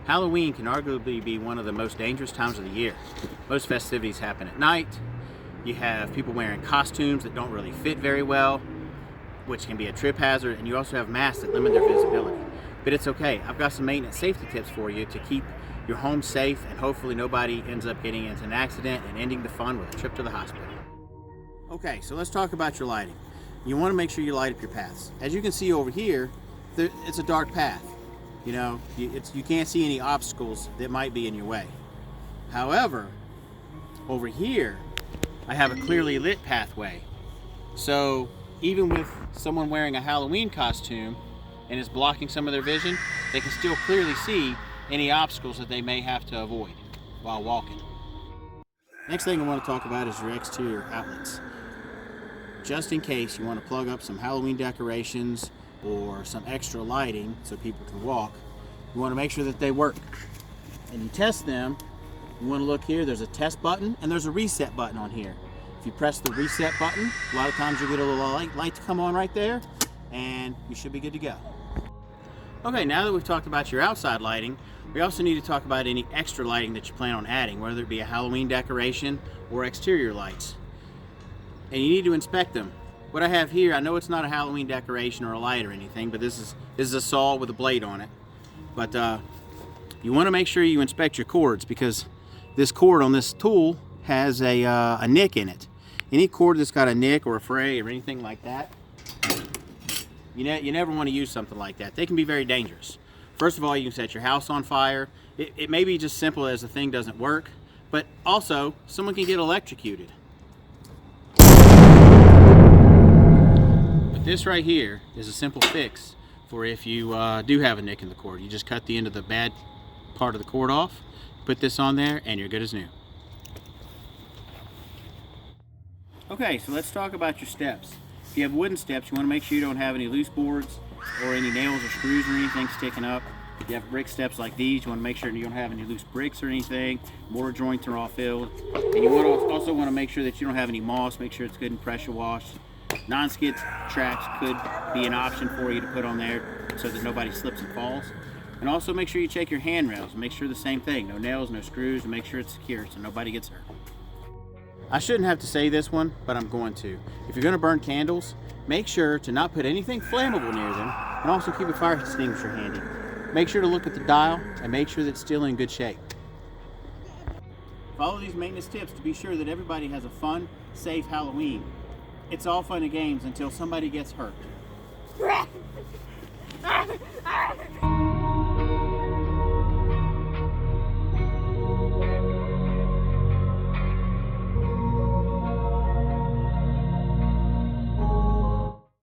Halloween can arguably be one of the most dangerous times of the year. Most festivities happen at night. You have people wearing costumes that don't really fit very well, which can be a trip hazard, and you also have masks that limit their visibility. But it's okay. I've got some maintenance safety tips for you to keep your home safe, and hopefully nobody ends up getting into an accident and ending the fun with a trip to the hospital. Okay, so let's talk about your lighting. You want to make sure you light up your paths. As you can see over here, it's a dark path. You know, you can't see any obstacles that might be in your way. However, over here, I have a clearly lit pathway. So even with someone wearing a Halloween costume and is blocking some of their vision, they can still clearly see any obstacles that they may have to avoid while walking. Next thing I want to talk about is your exterior outlets. Just in case you want to plug up some Halloween decorations or some extra lighting so people can walk, you want to make sure that they work. And you test them. You want to look here, there's a test button and there's a reset button on here. If you press the reset button, a lot of times you get a little light to come on right there, and you should be good to go. Okay, now that we've talked about your outside lighting, we also need to talk about any extra lighting that you plan on adding, whether it be a Halloween decoration or exterior lights. And you need to inspect them. What I have here, I know it's not a Halloween decoration or a light or anything, but this is a saw with a blade on it. But you want to make sure you inspect your cords, because this cord on this tool has a nick in it. Any cord that's got a nick or a fray or anything like that, you never want to use something like that. They can be very dangerous. First of all, you can set your house on fire. It may be just simple as the thing doesn't work, but also someone can get electrocuted. But this right here is a simple fix for if you do have a nick in the cord. You just cut the end of the bad part of the cord off, put this on there, and you're good as new. Okay, so let's talk about your steps. If you have wooden steps, you want to make sure you don't have any loose boards or any nails or screws or anything sticking up. If you have brick steps like these, you want to make sure you don't have any loose bricks or anything. Mortar joints are all filled. And you also want to make sure that you don't have any moss. Make sure it's good and pressure washed. Non-skid tracks could be an option for you to put on there so that nobody slips and falls. And also make sure you check your handrails. Make sure the same thing. No nails, no screws, and make sure it's secure so nobody gets hurt. I shouldn't have to say this one, but I'm going to. If you're going to burn candles, make sure to not put anything flammable near them, and also keep a fire extinguisher handy. Make sure to look at the dial and make sure that it's still in good shape. Follow these maintenance tips to be sure that everybody has a fun, safe Halloween. It's all fun and games until somebody gets hurt.